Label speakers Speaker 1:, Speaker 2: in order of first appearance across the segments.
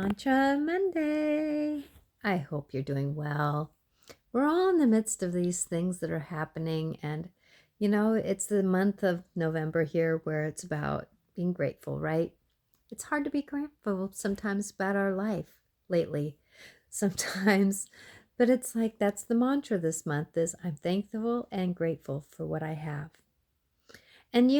Speaker 1: Mantra Monday. I hope you're doing well. We're all in the midst of these things that are happening, and it's the month of November here where it's about being grateful, right? It's hard to be grateful sometimes about our life lately, sometimes, but it's like that's the mantra this month is I'm thankful and grateful for what I have. And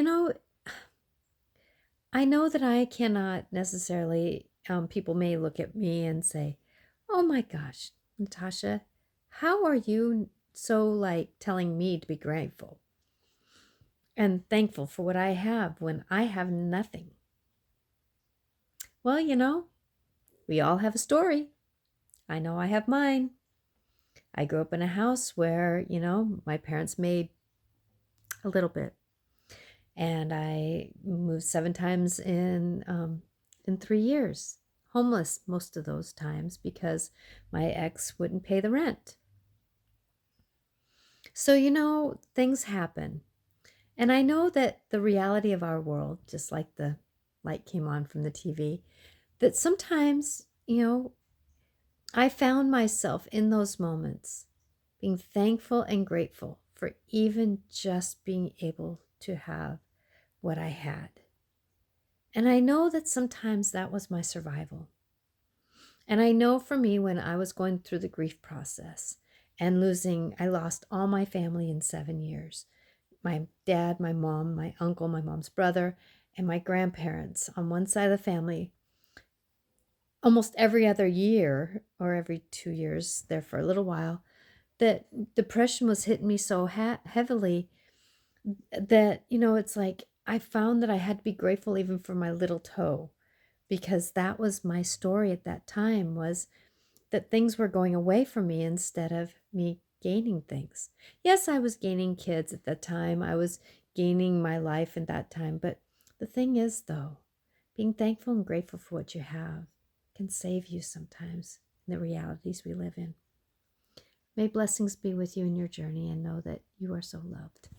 Speaker 1: I know that I cannot necessarily, people may look at me and say, oh my gosh, Natasha, how are you so like telling me to be grateful and thankful for what I have when I have nothing? Well, we all have a story. I know I have mine. I grew up in a house where, my parents made a little bit. And I moved 7 times in 3 years, homeless most of those times because my ex wouldn't pay the rent. So, things happen. And I know that the reality of our world, just like the light came on from the TV, that sometimes, I found myself in those moments being thankful and grateful for even just being able to have what I had. And I know that sometimes that was my survival. And I know for me, when I was going through the grief process and I lost all my family in 7 years. My dad, my mom, my uncle, my mom's brother, and my grandparents on one side of the family. Almost every other year or every 2 years there for a little while, that depression was hitting me so heavily that, it's like I found that I had to be grateful even for my little toe, because that was my story at that time, was that things were going away from me instead of me gaining things. Yes, I was gaining kids at that time. I was gaining my life at that time. But the thing is, though, being thankful and grateful for what you have can save you sometimes in the realities we live in. May blessings be with you in your journey, and know that you are so loved.